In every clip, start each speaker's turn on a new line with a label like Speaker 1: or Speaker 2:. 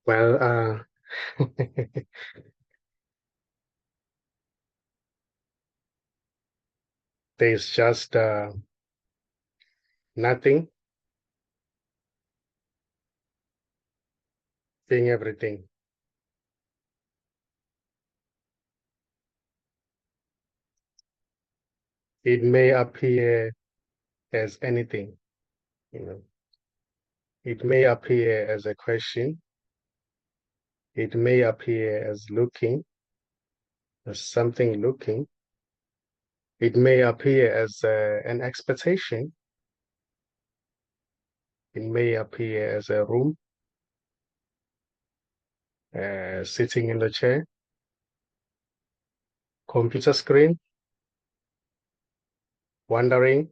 Speaker 1: Well, there's just nothing being everything. It may appear as anything, you know. It may appear as a question. It may appear as looking, as something looking. It may appear as an expectation. It may appear as a room, sitting in the chair, computer screen, wandering,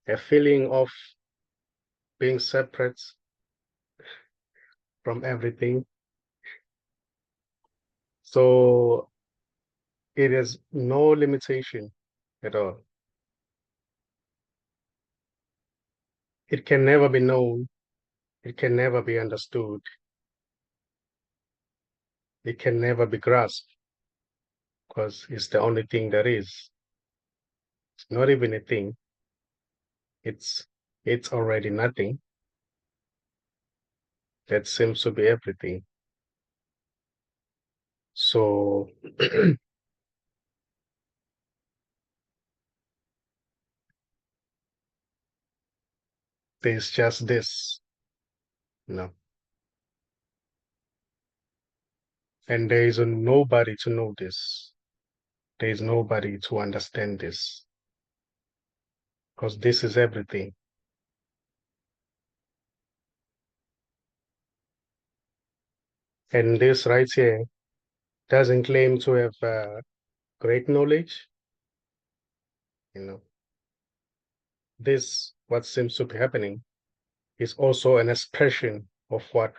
Speaker 1: a feeling of being separate from everything. So it has no limitation at all. It can never be known. It can never be understood. It can never be grasped because it's the only thing there is. It's not even a thing. It's it's already nothing. That seems to be everything. So there's just this, you know, and there is nobody to know this. There is nobody to understand this because this is everything. And this right here doesn't claim to have great knowledge, you know. This, what seems to be happening, is also an expression of what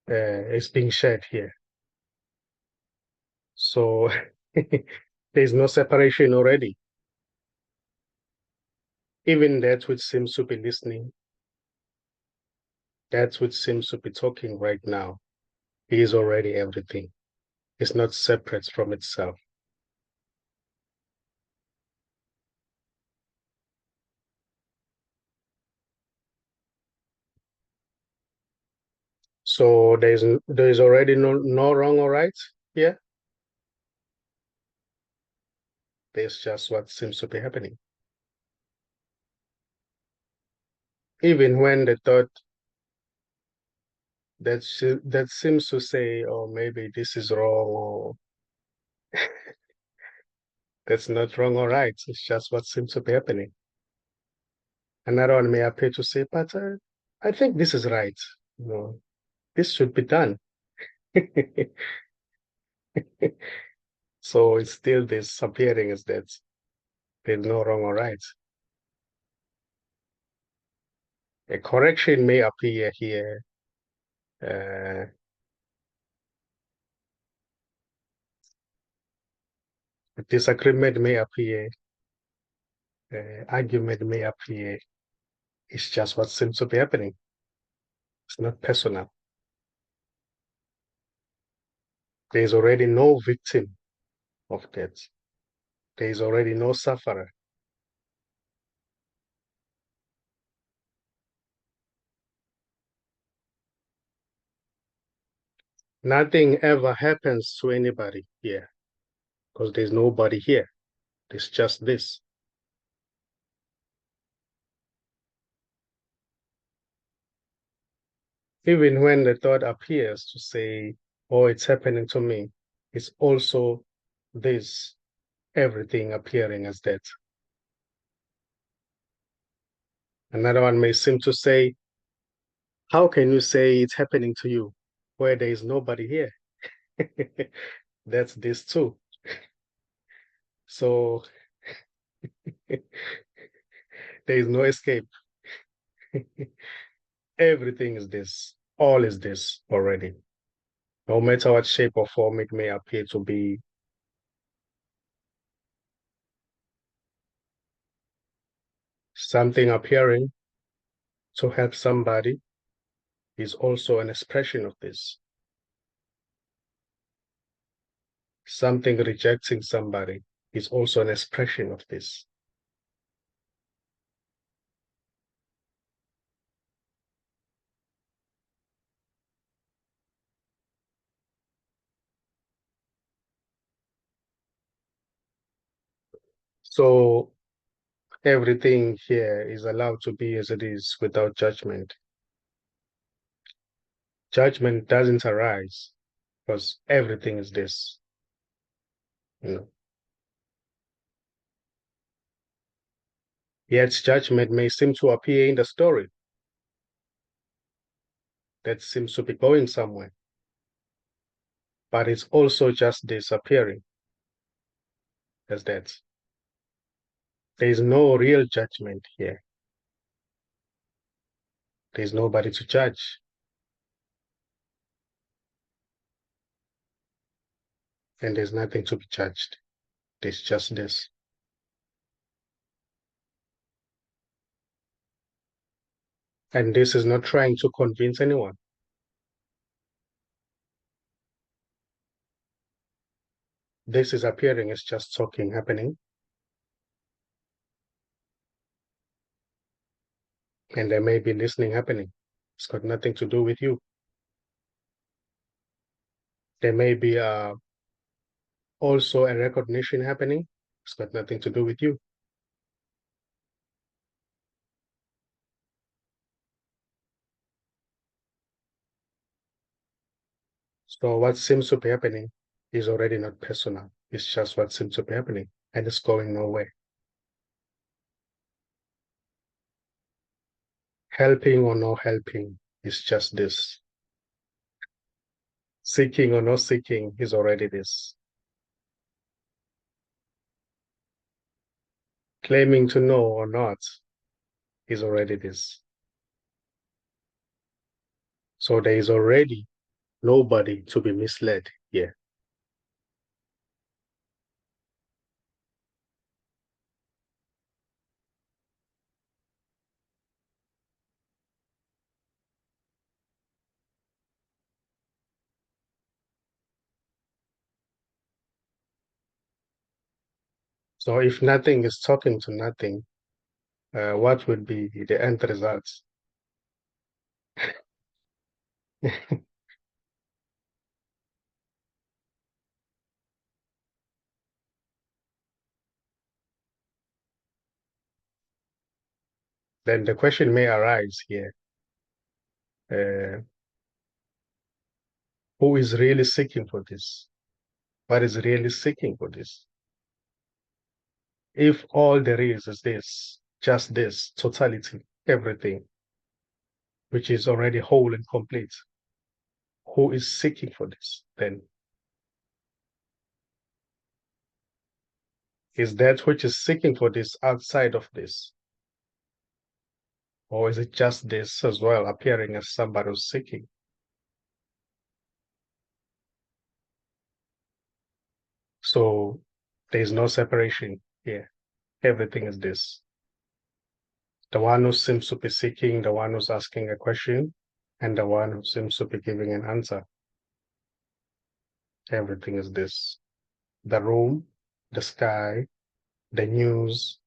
Speaker 1: is being shared here. So there's no separation already. Even that which seems to be listening, that which seems to be talking right now, is already everything. It's not separate from itself. So there's already no wrong or right here. There's just what seems to be happening. Even when the thought that seems to say, oh, maybe this is wrong, or that's not wrong or right. It's just what seems to be happening. Another one may appear to say, but I think this is right. You know, this should be done. So it's still this appearing as that there's no wrong or right. A correction may appear here. Uh, a disagreement may appear. Argument may appear. It's just what seems to be happening. It's not personal. There's already no victim of that. There's already no sufferer. Nothing ever happens to anybody here because there's nobody here. It's just this. Even when the thought appears to say, oh, it's happening to me, it's also this, everything appearing as that. Another one may seem to say, how can you say it's happening to you where there is nobody here? That's this too. So there is no escape. Everything is this. All is this already. No matter what shape or form it may appear to be, something appearing To help somebody is also an expression of this. Something rejecting somebody is also an expression of this. So everything here is allowed to be as it is without judgment. Judgment doesn't arise because everything is this. You know. Yet judgment may seem to appear in the story that seems to be going somewhere, but it's also just disappearing as that. There is no real judgment here. There's nobody to judge. And there's nothing to be judged. There's just this. And this is not trying to convince anyone. This is appearing as just talking happening. And there may be listening happening. It's got nothing to do with you. There may be also a recognition happening. It's got nothing to do with you. So what seems to be happening is already not personal. It's just what seems to be happening, and it's going nowhere. Helping or not helping is just this. Seeking or not seeking is already this. Claiming to know or not is already this. So there is already nobody to be misled here. So if nothing is talking to nothing, what would be the end results? Then the question may arise here, uh, who is really seeking for this? What is really seeking for this? If all there is this, just this, totality, everything, which is already whole and complete, who is seeking for this then? Is that which is seeking for this outside of this? Or is it just this as well, appearing as somebody who's seeking? So there's no separation here. Everything is this. The one who seems to be seeking, the one who's asking a question, and the one who seems to be giving an answer. Everything is this. The room, the sky, the news,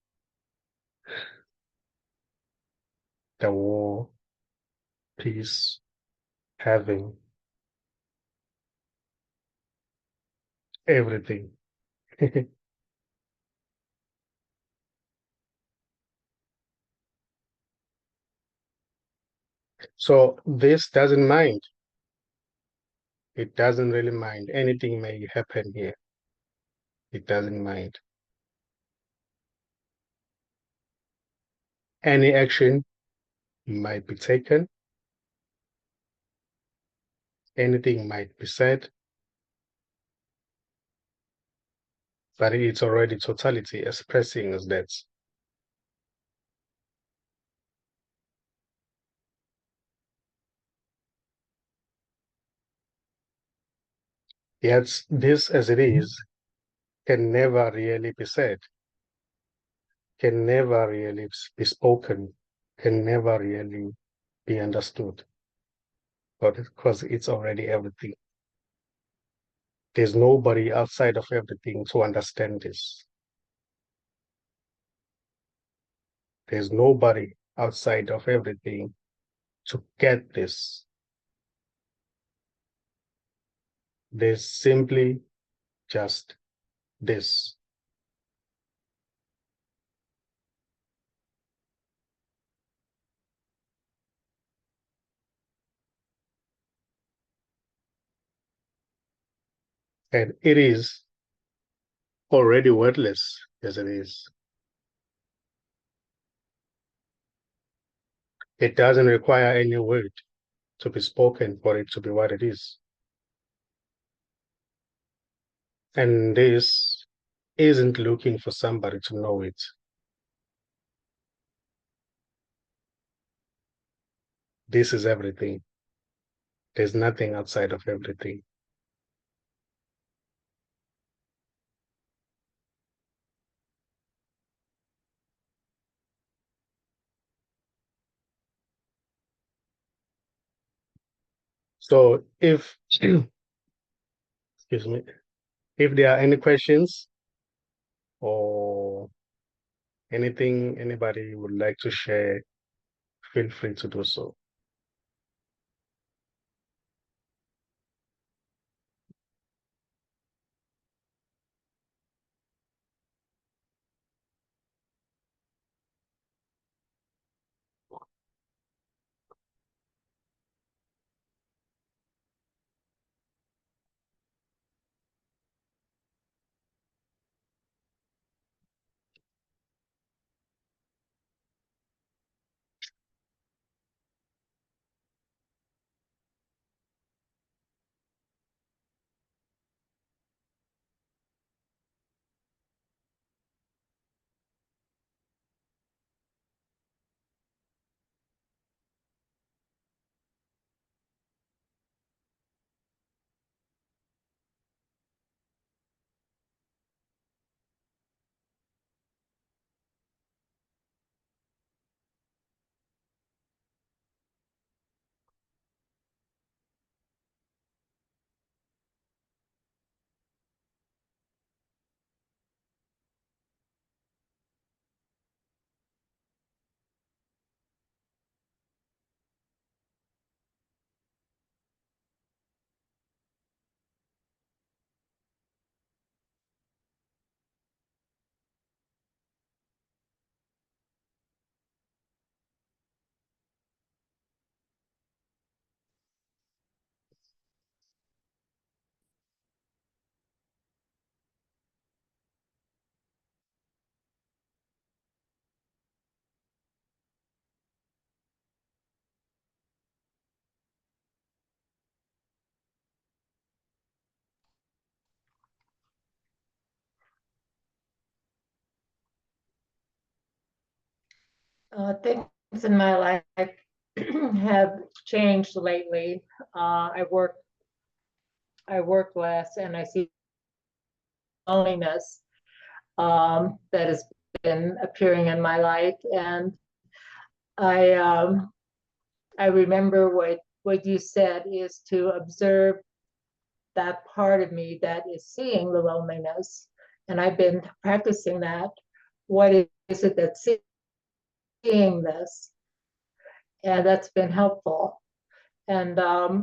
Speaker 1: the war, peace, having, everything. So this doesn't mind. It doesn't really mind. Anything may happen here. It doesn't mind. Any action might be taken. Anything might be said, but it's already totality expressing as that. Yet this as it is can never really be said, can never really be spoken, can never really be understood, but because it's already everything. There's nobody outside of everything to understand this. There's nobody outside of everything to get this. There's simply just this. And it is already wordless as it is. It doesn't require any word to be spoken for it to be what it is. And this isn't looking for somebody to know it. This is everything. There's nothing outside of everything. So if, excuse me, if there are any questions or anything anybody would like to share, feel free to do so.
Speaker 2: Things in my life have changed lately. I work less, and I see loneliness that has been appearing in my life. And I um, I remember what you said is to observe that part of me that is seeing the loneliness, and I've been practicing that. What is it that's seeing this? And that's been helpful. And I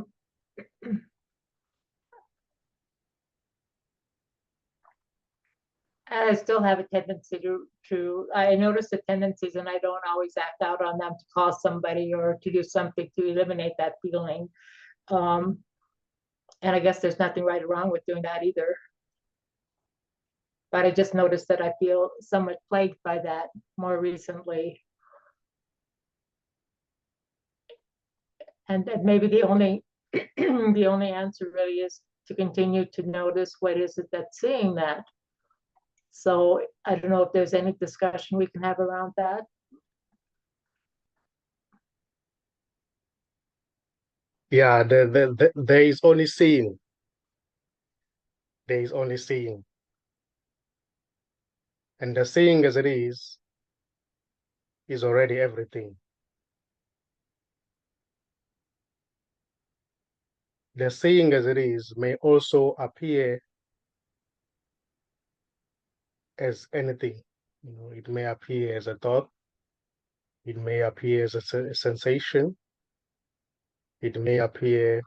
Speaker 2: still have a tendency I notice the tendencies and I don't always act out on them to call somebody or to do something to eliminate that feeling. Um, and I guess there's nothing right or wrong with doing that either. But I just noticed that I feel somewhat plagued by that more recently. And maybe the only the only answer really is to continue to notice what is it that's seeing that. So I don't know if there's any discussion we can have around that.
Speaker 1: Yeah, there is only seeing. There is only seeing. And the seeing as it is already everything. the seeing as it is may also appear as anything. It may appear as a thought, it may appear as a sensation, it may appear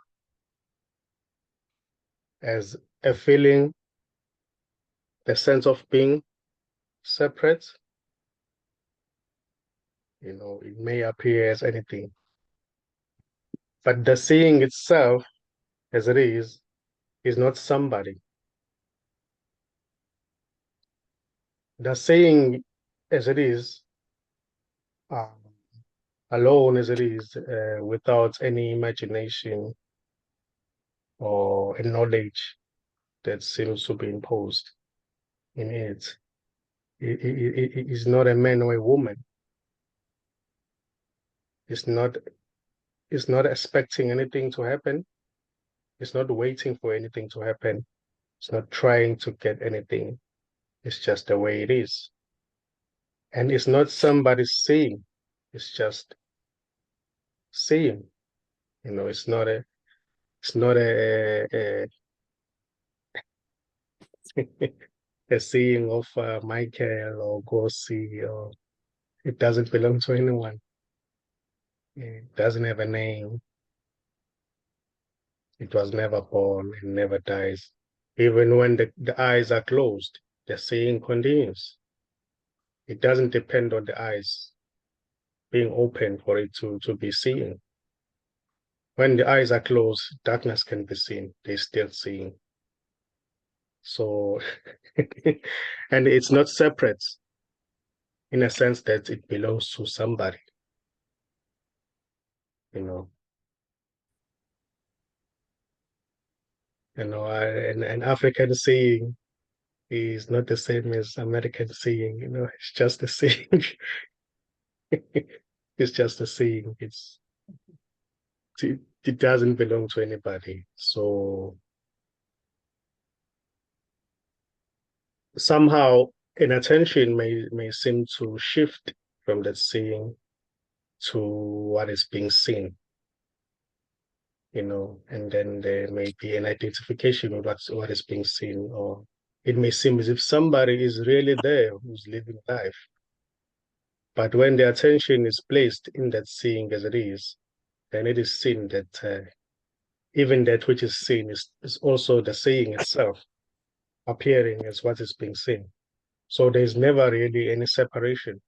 Speaker 1: as a feeling, the sense of being separate. It may appear as anything. But the seeing itself, as it is not somebody. The seeing as it is, uh, alone as it is, without any imagination or a knowledge that seems to be imposed in it. It is not a man or a woman. It's not, it's not expecting anything to happen. It's not waiting for anything to happen. It's not trying to get anything. It's just the way it is. And it's not somebody seeing. It's just seeing. It's not a a seeing of Michael or Nkosi, or it doesn't belong to anyone. It doesn't have a name. It was never born and never dies. Even when the eyes are closed, the seeing continues. It doesn't depend on the eyes being open for it to be seen. When the eyes are closed, darkness can be seen. They're still seeing. So, and it's not separate in a sense that it belongs to somebody, you know. An African saying is not the same as American saying, it's just a saying. It's just a saying. It doesn't belong to anybody. So somehow an attention may seem to shift from that saying to what is being seen, and then there may be an identification of what is being seen, or it may seem as if somebody is really there who's living life. But when the attention is placed in that seeing as it is, then it is seen that even that which is seen is also the seeing itself, appearing as what is being seen. So there's never really any separation,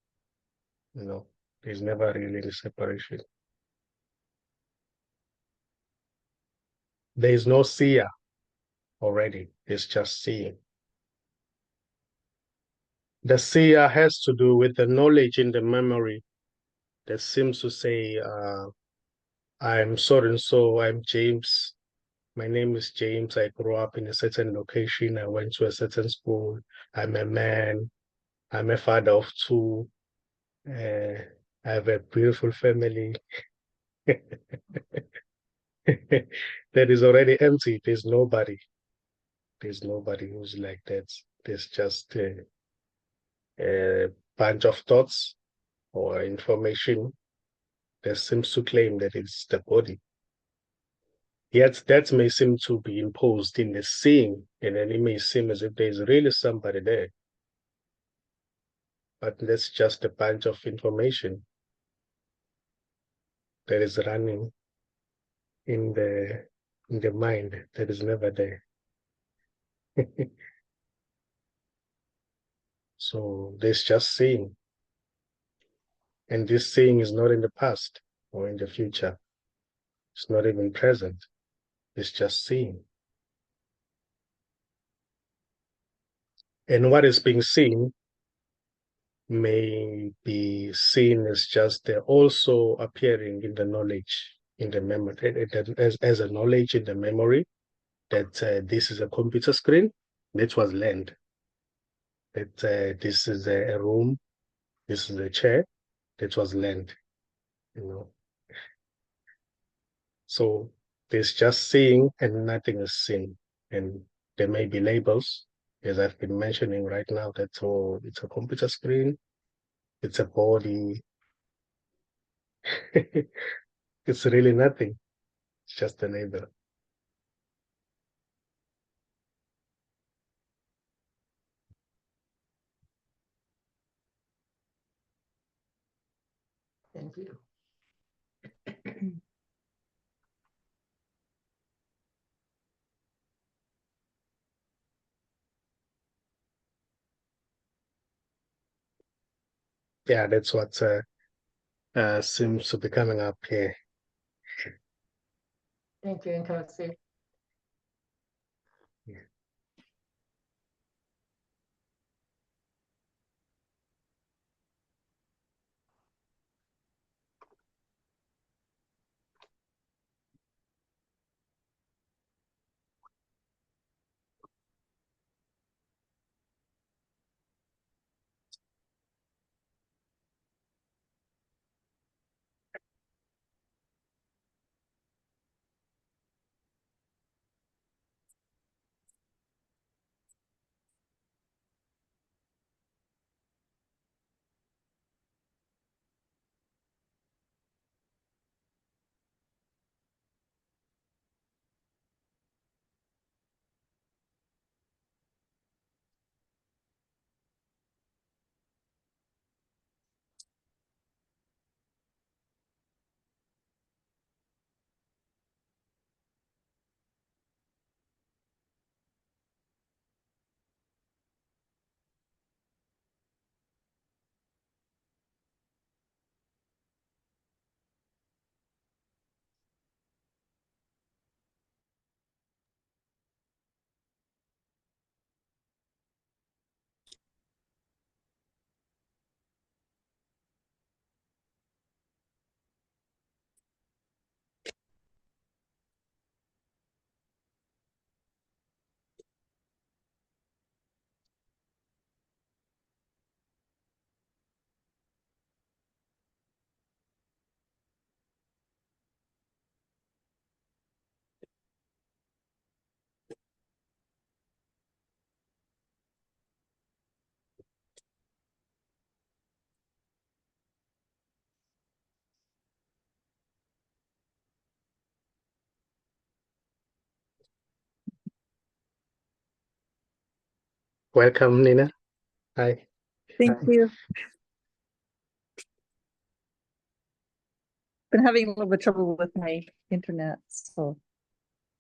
Speaker 1: there's never really any separation. There is no seer already, it's just seeing. The seer has to do with the knowledge in the memory that seems to say, I'm so and so, I'm James. My name is James. I grew up in a certain location. I went to a certain school. I'm a man. I'm a father of two. I have a beautiful family. That is already empty. There's nobody. There's nobody who's like that. There's just a bunch of thoughts or information that seems to claim that it's the body. Yet that may seem to be imposed in the seeing, and then it may seem as if there's really somebody there. But that's just a bunch of information that is running in the mind that is never there. So there's just seeing. And this seeing is not in the past or in the future. It's not even present. It's just seeing. And what is being seen may be seen as just also appearing in the knowledge, in the memory, as a knowledge in the memory that this is a computer screen. That was learned. That this is a room. This is a chair. That was learned. You know. So there's just seeing and nothing is seen. And there may be labels, as I've been mentioning right now, that it's a computer screen, it's a body. It's really nothing. It's just a label. yeah, that's what seems to be coming up here.
Speaker 2: Thank you, Nkosi.
Speaker 1: Welcome, Nina. Hi.
Speaker 3: Thank you. Been having a little bit of trouble with my internet, but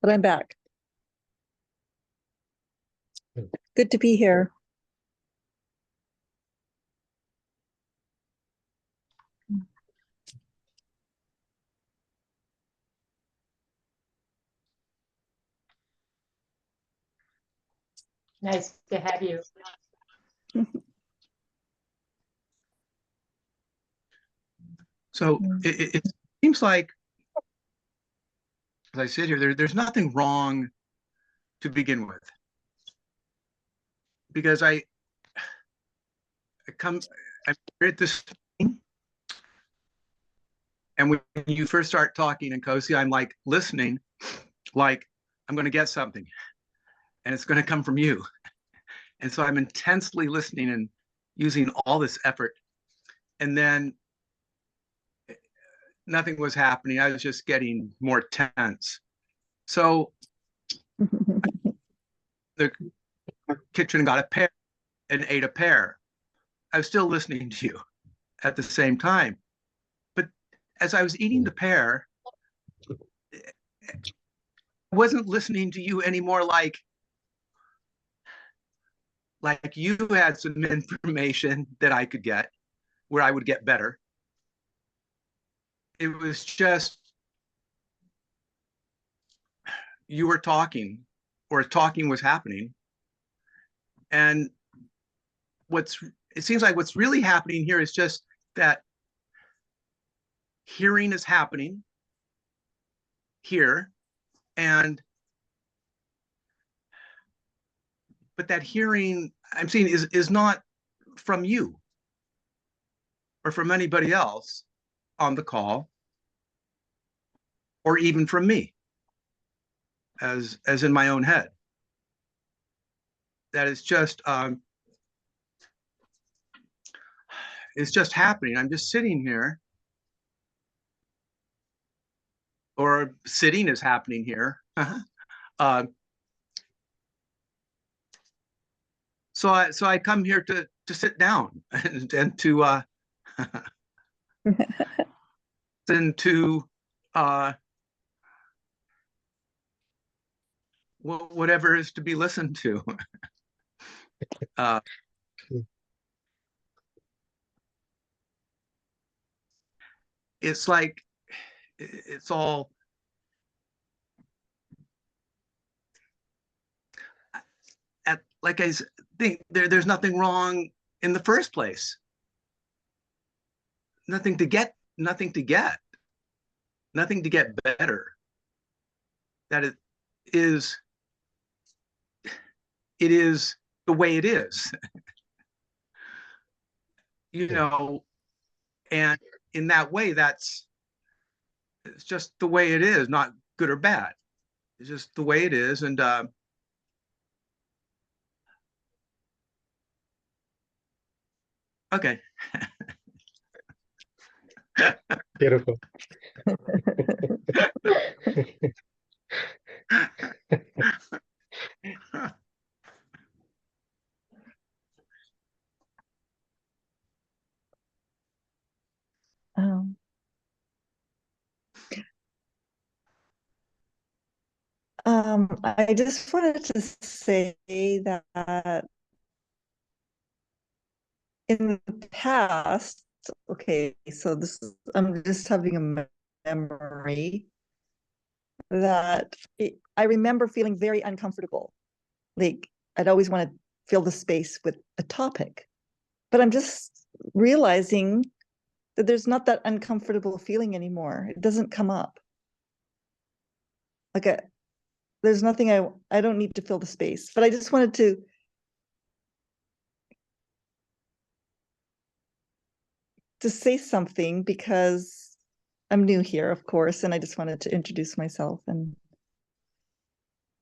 Speaker 3: I'm back. Good to be here.
Speaker 2: Nice to have you.
Speaker 4: So it seems like, as I sit here, there's nothing wrong to begin with, because I'm here at this meeting, and when you first start talking, Nkosi, I'm like listening, like I'm going to get something, and it's going to come from you, and so I'm intensely listening and using all this effort, and then nothing was happening. I was just getting more tense. So the kitchen got a pear and ate a pear. I was still listening to you at the same time. But as I was eating the pear, I wasn't listening to you anymore like you had some information that I could get where I would get better. It was just you were talking, or talking was happening. And it seems like what's really happening here is just that hearing is happening here, but that hearing I'm seeing is not from you or from anybody else on the call, or even from me as in my own head. That is just it's just happening. I'm just sitting here, or sitting is happening here. So I come here to sit down and to and to whatever is to be listened to. it's like it's all like I think there's nothing wrong in the first place. Nothing to get, nothing to get, nothing to get better. That it is the way it is. You know, and in that way, it's just the way it is, not good or bad. It's just the way it is. And okay.
Speaker 1: Beautiful.
Speaker 3: Um, I just wanted to say that in the past, okay, so I'm just having a memory that I remember feeling very uncomfortable. Like I'd always want to fill the space with a topic, but I'm just realizing that there's not that uncomfortable feeling anymore. It doesn't come up. Like there's nothing I don't need to fill the space, but I just wanted to say something because I'm new here, of course, and I just wanted to introduce myself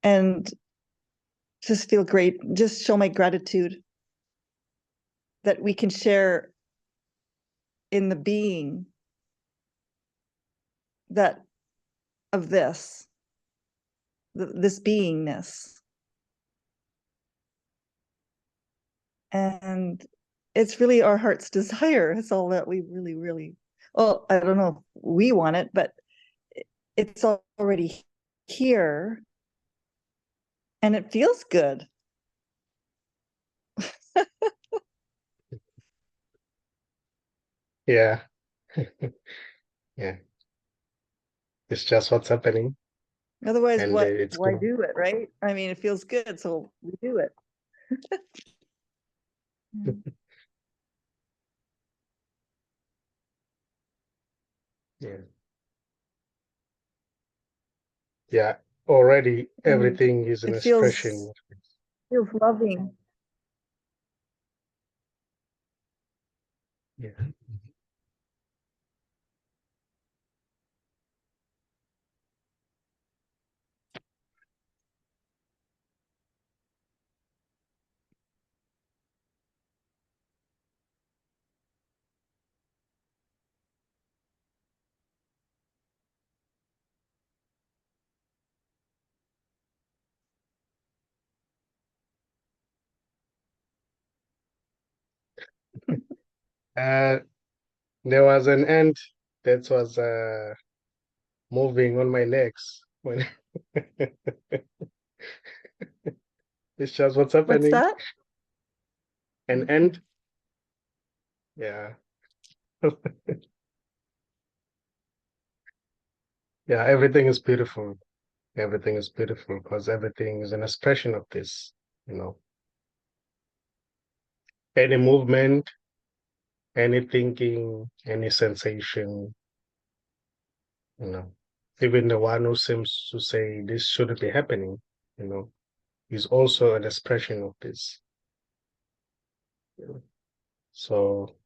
Speaker 3: and just feel great, just show my gratitude that we can share in the being that of this beingness. And it's really our heart's desire. It's all that we really, really, well, I don't know if we want it, but it's already here and it feels good.
Speaker 1: Yeah. Yeah. It's just what's happening.
Speaker 3: Otherwise,
Speaker 1: And it's
Speaker 3: why
Speaker 1: good.
Speaker 3: do it, right? I mean, it feels good, so we do it.
Speaker 1: Yeah. Yeah. Already
Speaker 3: And
Speaker 1: everything is an
Speaker 3: it
Speaker 1: expression.
Speaker 3: feels loving.
Speaker 1: Yeah. Uh, there was an ant that was moving on my legs when it's just what's
Speaker 3: What's
Speaker 1: happening.
Speaker 3: that?
Speaker 1: An ant. Yeah. Yeah, everything is beautiful. Everything is beautiful because everything is an expression of this, you know. Any movement, any thinking, any sensation, you know. Even the one who seems to say this shouldn't be happening, you know, is also an expression of this. You know? So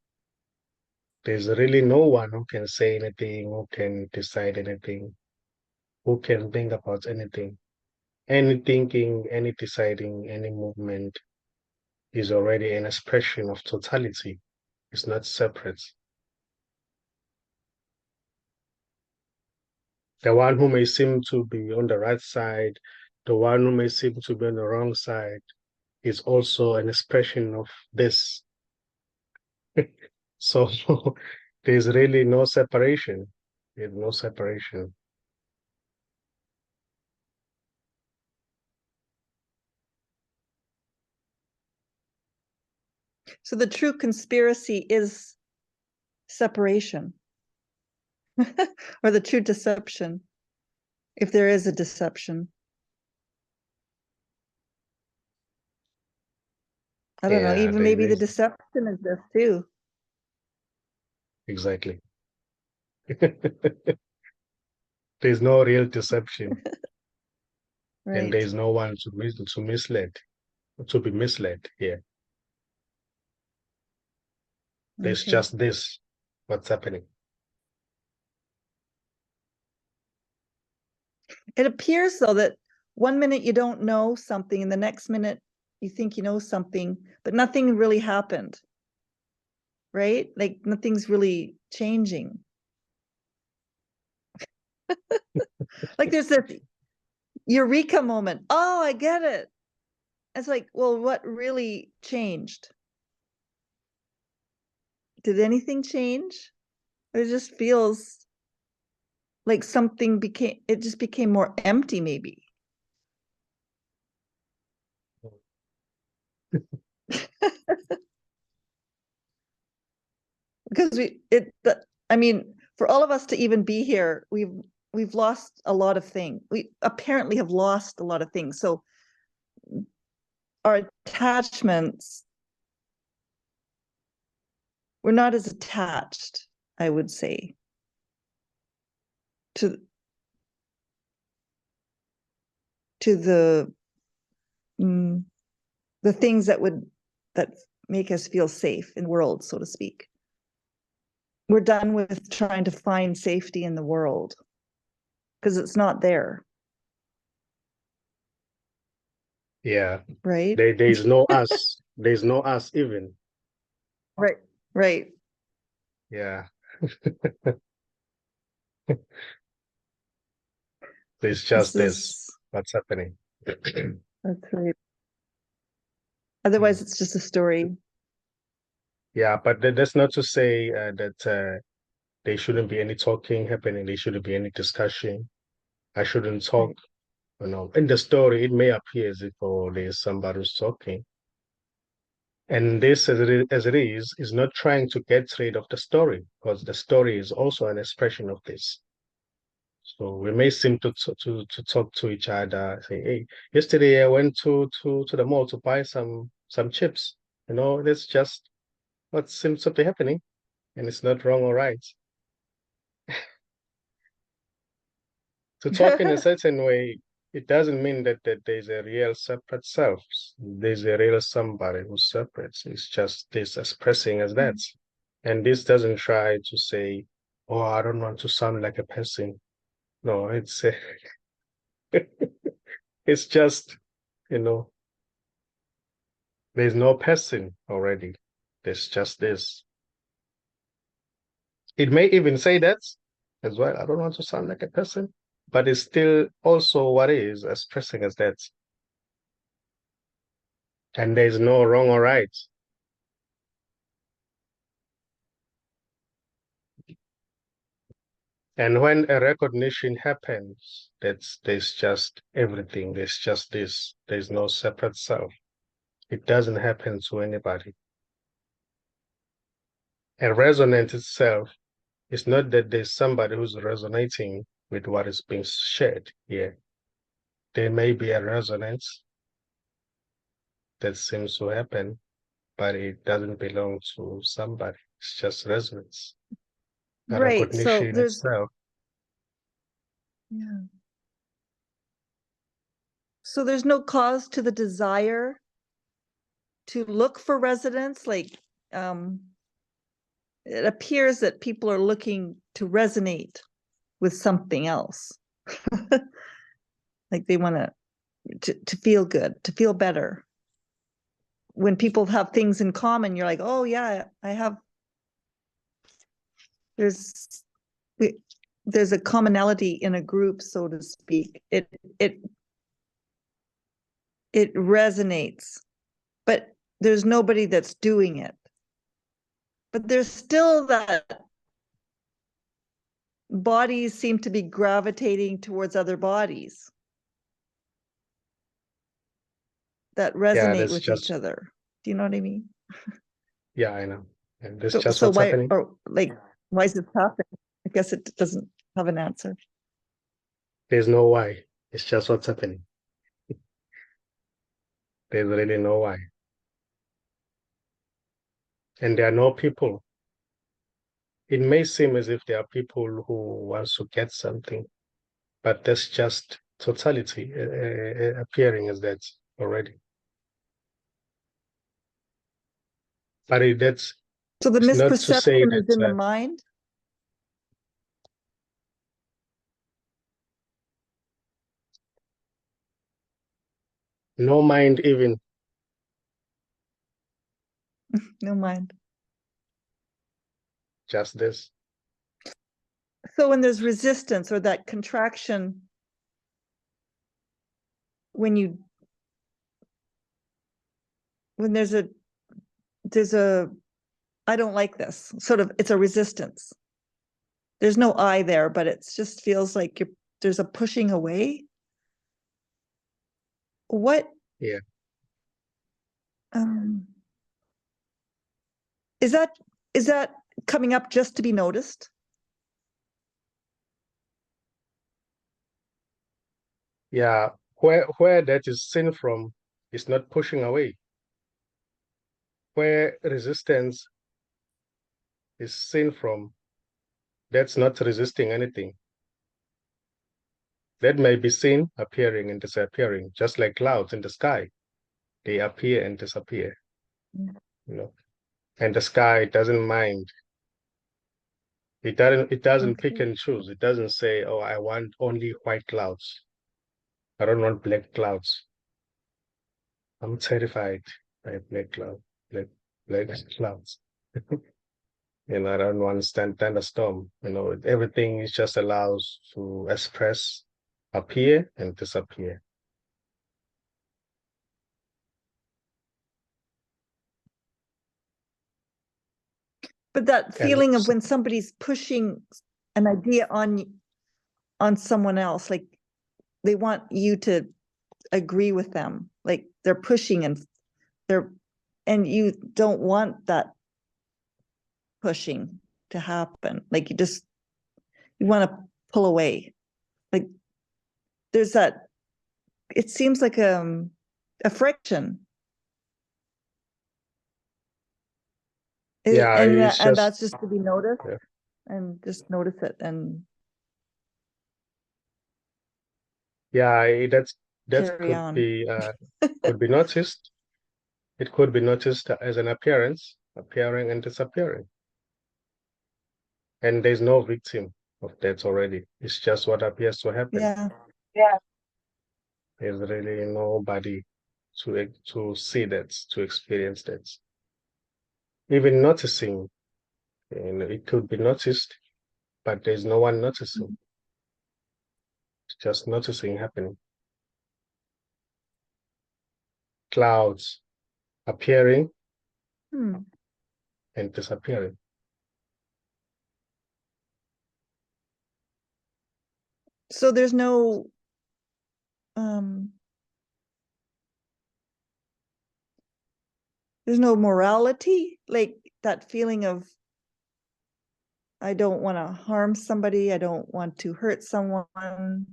Speaker 1: there's really no one who can say anything, who can decide anything, who can think about anything. Any thinking, any deciding, any movement is already an expression of totality. It's not separate. The one who may seem to be on the right side, the one who may seem to be on the wrong side, is also an expression of this. So there's really no separation. There's no separation.
Speaker 3: So the true conspiracy is separation. or the true deception, if there is a deception. I don't know,
Speaker 1: Yeah,
Speaker 3: even maybe the
Speaker 1: there's
Speaker 3: deception is this too.
Speaker 1: exactly. There's no real deception, and
Speaker 3: Right.
Speaker 1: there's no one to mislead, to be misled here. There's
Speaker 3: Okay.
Speaker 1: just this, what's happening.
Speaker 3: It appears though that one minute you don't know something and the next minute you think you know something, but nothing really happened. Right? Like nothing's really changing. Like there's this eureka moment. Oh, I get it. It's like, well, what really changed? Did anything change? It just feels like something became, it just became more empty maybe. Because I mean, for all of us to even be here, we've lost a lot of things. We apparently have lost a lot of things. So our attachments, we're not as attached, I would say, to the things that make us feel safe in the world, so to speak. We're done with trying to find safety in the world because it's not there.
Speaker 1: Yeah,
Speaker 3: Right?
Speaker 1: there's no us. There's no us even.
Speaker 3: Right. Right.
Speaker 1: Yeah. There's just this, what's happening.
Speaker 3: That's right. Otherwise, it's just a story.
Speaker 1: Yeah, but that's not to say that there shouldn't be any talking happening. There shouldn't be any discussion. I shouldn't talk. You know, in the story, it may appear as if there's somebody who's talking. And this, as it is not trying to get rid of the story, because the story is also an expression of this. So we may seem to talk to each other, say, "Hey, yesterday I went to the mall to buy some chips." You know, that's just what seems to be happening, and it's not wrong or right. To talk in a certain way, it doesn't mean that there's a real separate self. There's a real somebody who's separate. It's just this expressing as that. And this doesn't try to say, "Oh, I don't want to sound like a person." No, it's just, you know, there's no person already. There's just this. It may even say that as well. I don't want to sound like a person, but it's still also what is expressing as that. And there's no wrong or right. And when a recognition happens, there's just everything. There's just this. There's no separate self. It doesn't happen to anybody. And resonance itself is not that there's somebody who's resonating with what is being shared here. There may be a resonance that seems to happen, but it doesn't belong to somebody. It's just resonance. The
Speaker 3: Right. So
Speaker 1: recognition
Speaker 3: there's,
Speaker 1: itself.
Speaker 3: yeah. So there's no cause to the desire to look for resonance. Like, it appears that people are looking to resonate with something else. Like they want to feel good, to feel better. When people have things in common, you're like, oh yeah, I have, there's a commonality in a group, so to speak. It resonates, but there's nobody that's doing it. But there's still that bodies seem to be gravitating towards other bodies that resonate with each other. Do you know what I mean?
Speaker 1: Yeah, I know. And that's just
Speaker 3: So
Speaker 1: what's
Speaker 3: why,
Speaker 1: happening.
Speaker 3: or like, why is this happening? I guess it doesn't have an answer.
Speaker 1: There's no why. It's just what's happening. There's really no why. And there are no people. It may seem as if there are people who want to get something, but that's just totality appearing as that already. But that's
Speaker 3: So the
Speaker 1: not to say
Speaker 3: misperception is in the
Speaker 1: that
Speaker 3: mind.
Speaker 1: no mind even.
Speaker 3: No mind.
Speaker 1: Just this.
Speaker 3: So when there's resistance or that contraction, when there's a I don't like this, sort of, it's a resistance. There's no I there, but it just feels like there's a pushing away. What?
Speaker 1: Yeah.
Speaker 3: Is that coming up just to be noticed?
Speaker 1: Yeah. Where that is seen from is not pushing away. Where resistance is seen from, that's not resisting anything. That may be seen appearing and disappearing, just like clouds in the sky. They appear and disappear. You know, and the sky doesn't mind. It doesn't pick and choose. It doesn't say, oh, I want only white clouds. I don't want black clouds. I'm terrified by black clouds. I don't want thunderstorm. Everything is just allows to express, appear and disappear.
Speaker 3: But that feeling of when somebody's pushing an idea on someone else, like they want you to agree with them, like they're pushing and you don't want that pushing to happen. Like you want to pull away. Like there's that, it seems like a friction.
Speaker 1: Yeah,
Speaker 3: And that's just to be noticed.
Speaker 1: Yeah.
Speaker 3: And just notice it. And
Speaker 1: yeah, that
Speaker 3: carry on.
Speaker 1: could be noticed. It could be noticed as an appearance, appearing and disappearing. And there's no victim of that already. It's just what appears to happen.
Speaker 3: Yeah.
Speaker 1: There's really nobody to see that, to experience that. Even noticing, it could be noticed, but there's no one noticing. It's just noticing happening. Clouds appearing and disappearing.
Speaker 3: So there's no morality, like that feeling of I don't want to harm somebody, I don't want to hurt someone.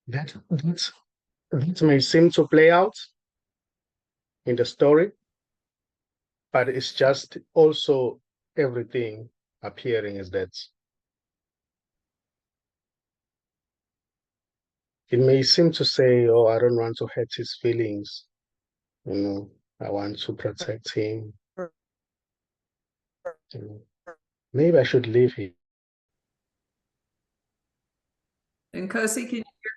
Speaker 1: That may seem to play out in the story, but it's just also everything appearing as that. It may seem to say, oh, I don't want to hurt his feelings. I want to protect him. Maybe I should leave him.
Speaker 5: Nkosi, can you hear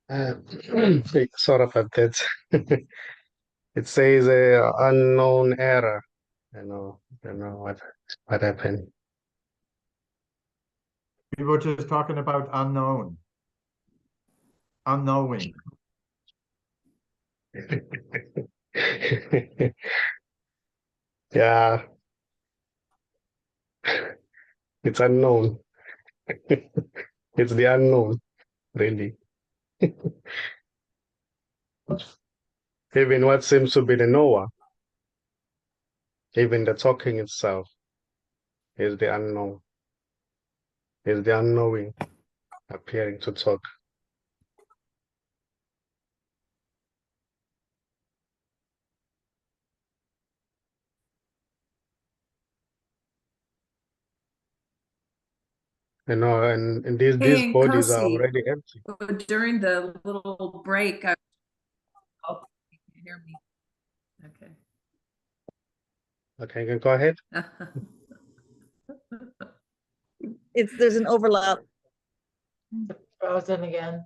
Speaker 5: us?
Speaker 1: Sort of a bit. It says unknown error. I know what happened.
Speaker 6: We were just talking about unknown. Unknowing.
Speaker 1: Yeah. It's unknown. It's the unknown. really. Even what seems to be the knower, even the talking itself, is the unknown, is the unknowing appearing to talk. And these
Speaker 5: Hey,
Speaker 1: bodies are
Speaker 5: Nkosi,
Speaker 1: already empty.
Speaker 5: during the little break, oh, you can hear me. Okay.
Speaker 1: Okay, you can go ahead.
Speaker 3: There's an overlap.
Speaker 2: Frozen again.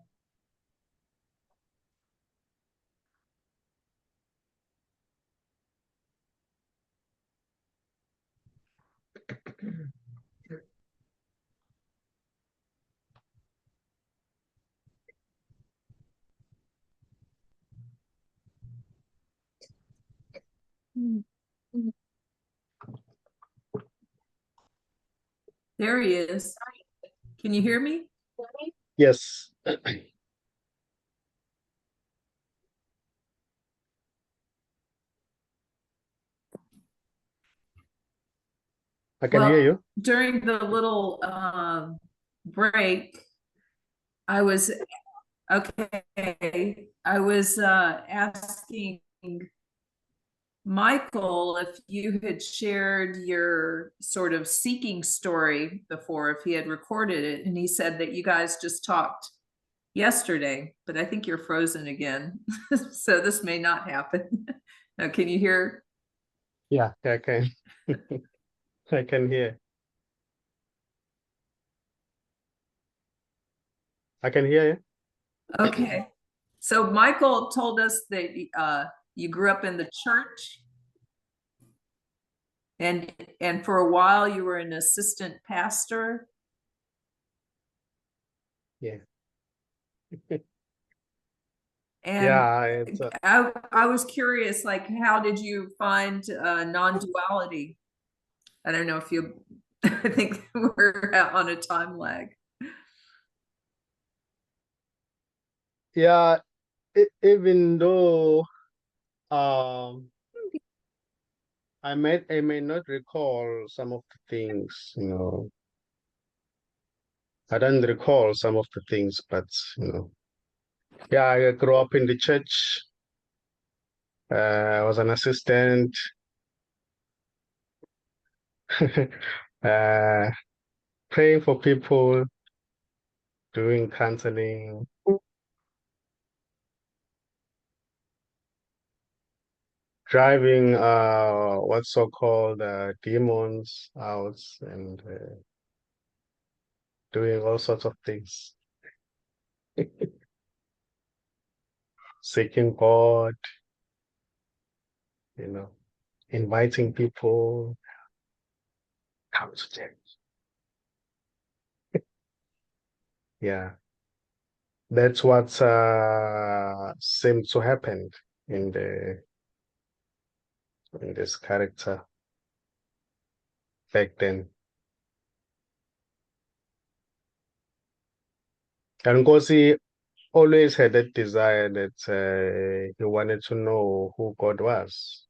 Speaker 5: There he is. Can you hear me?
Speaker 1: Yes. I can hear you.
Speaker 5: During the little break, I was asking Michael if you had shared your sort of seeking story before, if he had recorded it, and he said that you guys just talked yesterday, but I think you're frozen again. So this may not happen. Now, can you hear?
Speaker 1: Yeah, I can. I can hear. I can hear you.
Speaker 5: Okay. So Michael told us that you grew up in the church, and for a while you were an assistant pastor.
Speaker 1: Yeah.
Speaker 5: And
Speaker 1: Yeah, it's
Speaker 5: I was curious, like, how did you find non-duality? I don't know if you, I think we're on a time lag.
Speaker 1: yeah, even though um I may not recall some of the things, I don't recall some of the things, but yeah, I grew up in the church. I was an assistant. uh, Praying for people, doing counseling, driving what's so-called demons out, and doing all sorts of things. Seeking God, inviting people, come to church. Yeah, that's what seemed to happen in this character back then. And Nkosi always had that desire that he wanted to know who God was.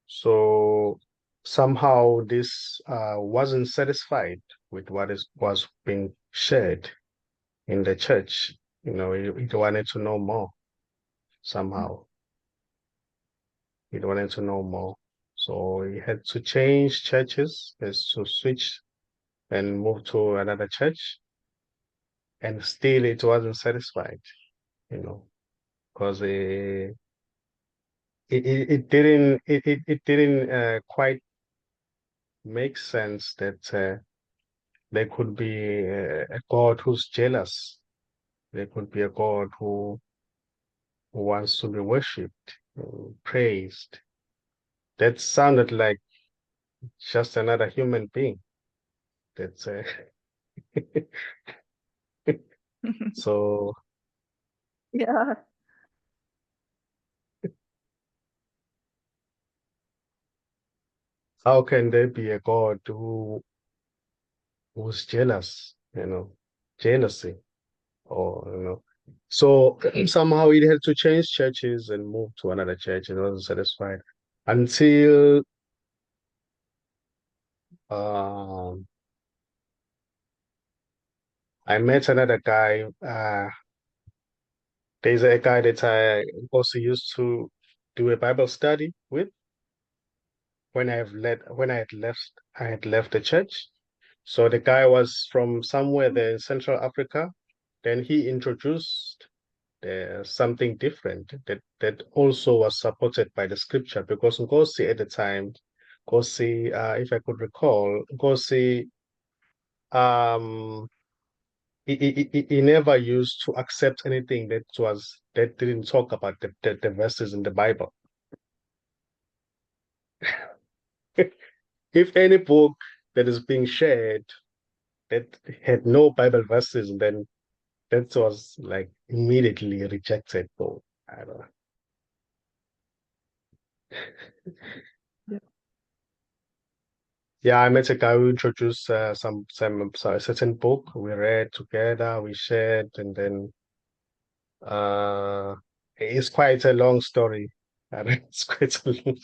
Speaker 1: So somehow this wasn't satisfied with was being shared in the church. He wanted to know more somehow. He wanted to know more. So he had to change churches, has to switch and move to another church. And still it wasn't satisfied, because it didn't quite make sense that there could be a God who's jealous. There could be a God who wants to be worshipped, praised. That sounded like just another human being. That's so.
Speaker 3: Yeah.
Speaker 1: How can there be a God who was jealous, jealousy, or. So somehow he had to change churches and move to another church and wasn't satisfied until I met another guy. There's a guy that I also used to do a Bible study with when I had left the church. So the guy was from somewhere there in Central Africa. Then he introduced something different that also was supported by the scripture because Nkosi at the time, Nkosi, if I could recall, Nkosi, um, he never used to accept anything that didn't talk about the verses in the Bible. If any book that is being shared that had no Bible verses, then that was like immediately rejected. So I don't know. Yeah, I met a guy who introduced some a certain book. We read together, we shared, and then it's quite a long story. It's quite a long.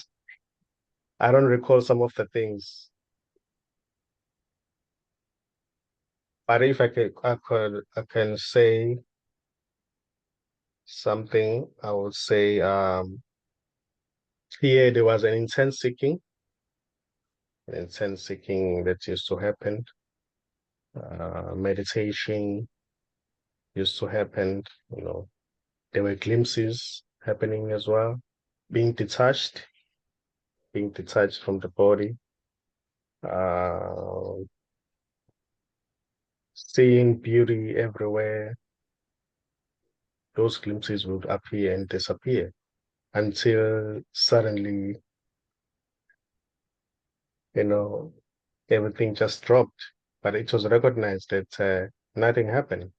Speaker 1: I don't recall some of the things, but if I can say something, I would say here there was an intense seeking that used to happen. Meditation used to happen, there were glimpses happening as well. Being detached from the body, uh, seeing beauty everywhere. Those glimpses would appear and disappear until suddenly, everything just dropped. But it was recognized that nothing happened.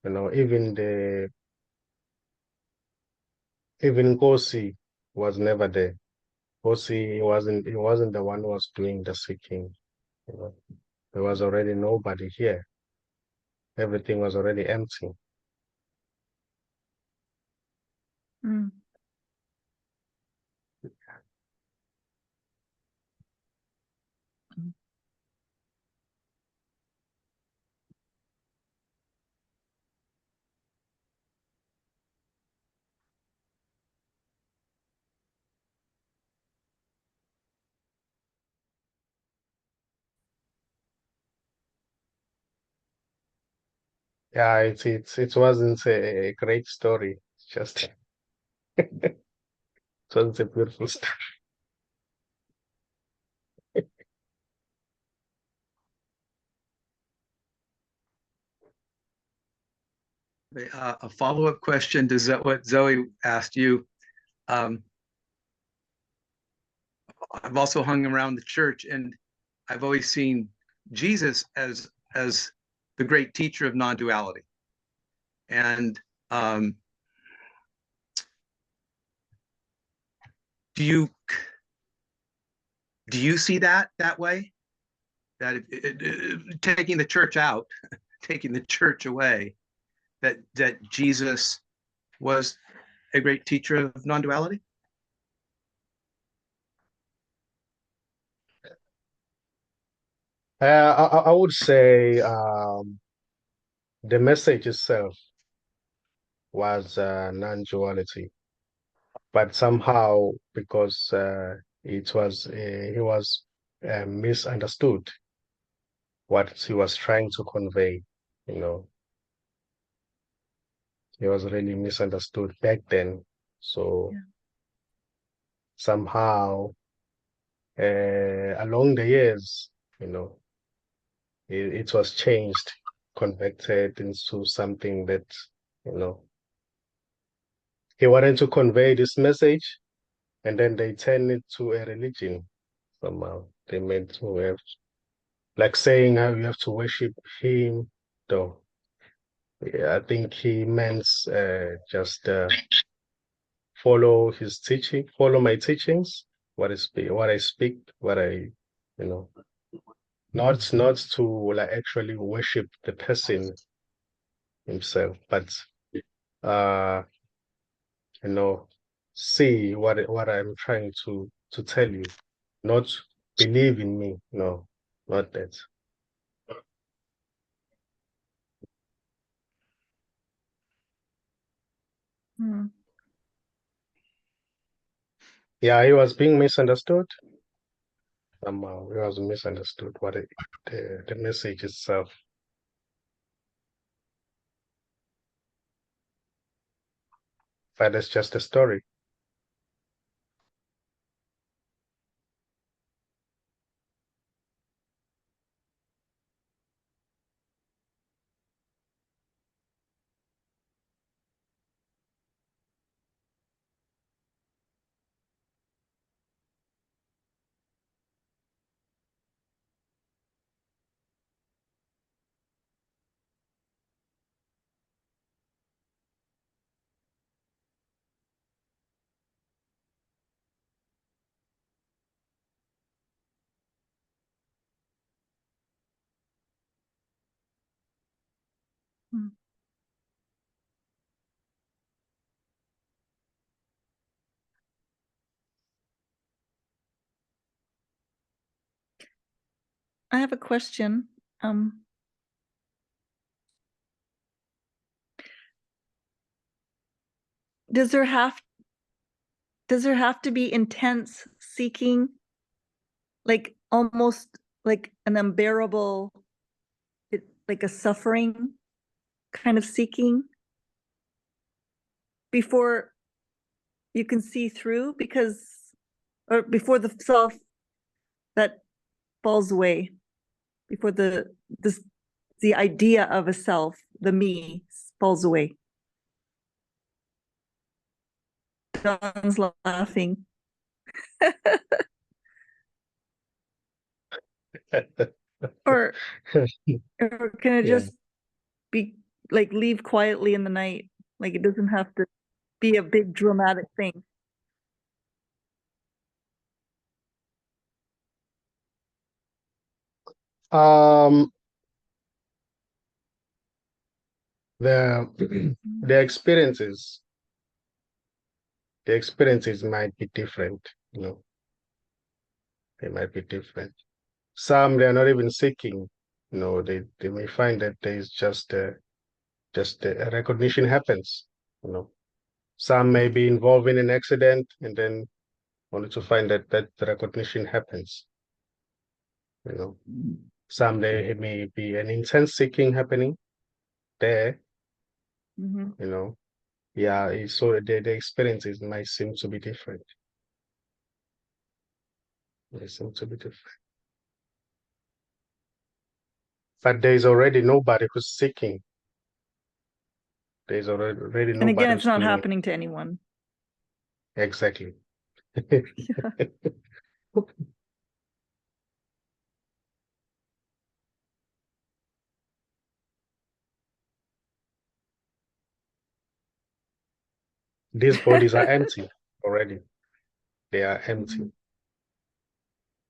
Speaker 1: Even Nkosi was never there. Nkosi he wasn't the one who was doing the seeking. You know, there was already nobody here. Everything was already empty.
Speaker 3: Mm.
Speaker 1: Yeah, it wasn't a great story. It's just it wasn't a beautiful story.
Speaker 4: A follow-up question to what Zoe asked you. I've also hung around the church, and I've always seen Jesus as the great teacher of non-duality. And do you see that way? That taking the church out, taking the church away, that Jesus was a great teacher of non-duality?
Speaker 1: I would say the message itself was non-duality, but somehow because he was misunderstood what he was trying to convey. You know, he was really misunderstood back then. So
Speaker 3: Yeah.
Speaker 1: somehow along the years, it was changed, converted into something that, you know, he wanted to convey this message, and then they turned it to a religion somehow. They meant to have, like saying how you have to worship him, though. Yeah, I think he meant just follow his teaching, follow my teachings, what I speak, what I, you know. not to like actually worship the person himself, but you know, see what I'm trying to tell you, not believe in me. No, not that.
Speaker 3: Hmm.
Speaker 1: Yeah, he was being misunderstood. Somehow he was misunderstood what the message itself. But it's just a story.
Speaker 3: Hmm. I have a question. Does there have to be intense seeking, like almost like an unbearable, like a suffering kind of seeking before you can see through, or before the self that falls away, before the idea of a self, the me, falls away? Don's laughing. Or can it
Speaker 1: Yeah.
Speaker 3: just be like leave quietly in the night? Like it doesn't have to be a big dramatic thing.
Speaker 1: Um, the the experiences might be different, you know, they might be different. Some they're not even seeking, you know, they may find that there's just a recognition happens, you know. Some may be involved in an accident and then only to find that the recognition happens, you know. Some there may be an intense seeking happening there,
Speaker 3: Mm-hmm.
Speaker 1: you know. Yeah, so the experiences might seem to be different. They seem to be different. But there's already nobody who's seeking. There's already
Speaker 3: And
Speaker 1: nobody
Speaker 3: again, it's
Speaker 1: who's
Speaker 3: not
Speaker 1: doing it.
Speaker 3: happening to anyone.
Speaker 1: Exactly. These bodies are empty already. They are empty.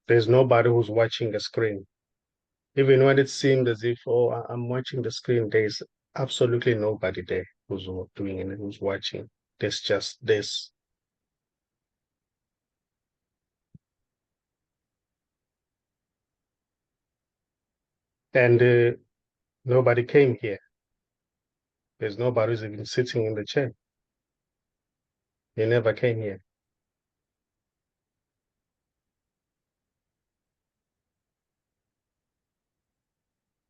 Speaker 1: There's nobody who's watching the screen. Even when it seemed as if, oh, I'm watching the screen, there's absolutely nobody there who's doing it, who's watching. There's just this. And nobody came here. There's nobody who's even sitting in the chair. They never came here.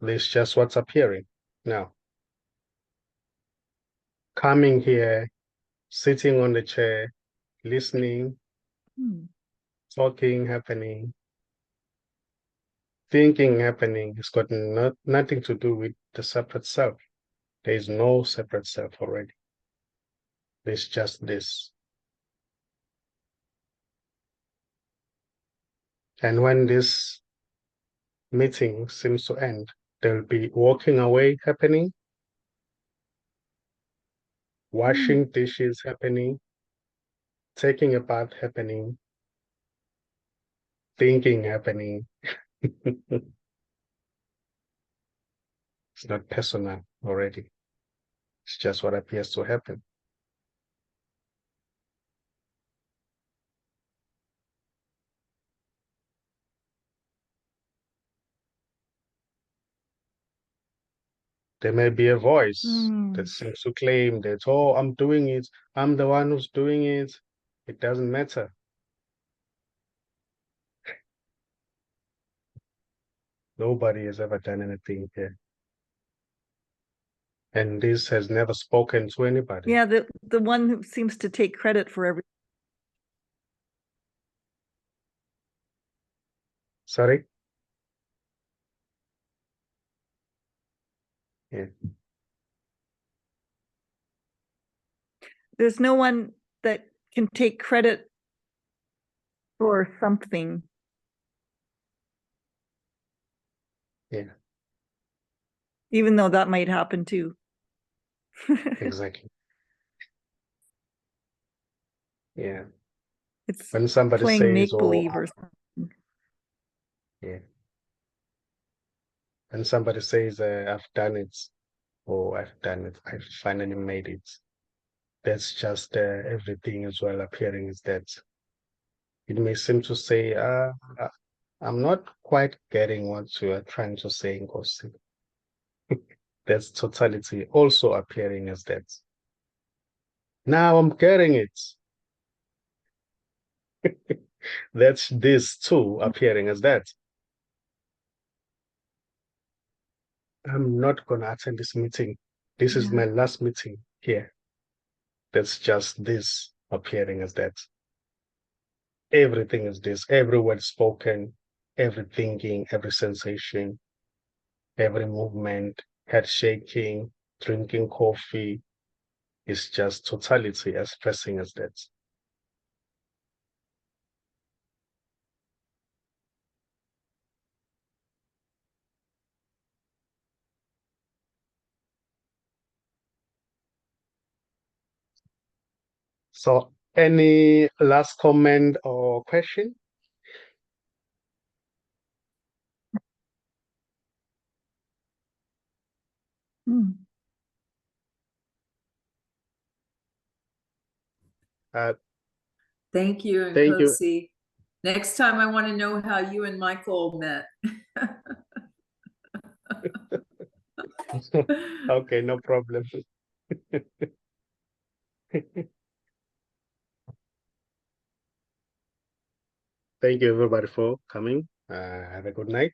Speaker 1: There's just what's appearing now. Coming here, sitting on the chair, listening, talking happening, thinking happening. It's got nothing to do with the separate self. There is no separate self already. There's just this. And when this meeting seems to end, there'll be walking away happening, washing dishes happening, taking a bath happening, thinking happening. It's not personal already. It's just what appears to happen. There may be a voice that seems to claim that, oh, I'm doing it. I'm the one who's doing it. It doesn't matter. Nobody has ever done anything here. And this has never spoken to anybody.
Speaker 3: Yeah, the one who seems to take credit for everything.
Speaker 1: Sorry? Yeah.
Speaker 3: There's no one that can take credit for something.
Speaker 1: Yeah,
Speaker 3: Even though that might happen too.
Speaker 1: exactly. Yeah.
Speaker 3: It's
Speaker 1: When somebody
Speaker 3: playing
Speaker 1: says,
Speaker 3: make
Speaker 1: oh,
Speaker 3: believe or something.
Speaker 1: yeah. When somebody says, I've done it, or I've done it, I finally made it. That's just everything as well appearing as that. It may seem to say, I'm not quite getting what you are trying to say, Nkosi. That's totality also appearing as that. Now I'm getting it. That's this too appearing as that. I'm not going to attend this meeting. This is my last meeting here. That's just this appearing as that. Everything is this, every word spoken, every thinking, every sensation, every movement, head shaking, drinking coffee is just totality expressing as that. So any last comment or question?
Speaker 5: Thank you,
Speaker 1: Thank you.
Speaker 5: Nkosi. Next time I want to know how you and Michael met.
Speaker 1: Okay, no problem. Thank you everybody for coming. Have a good night.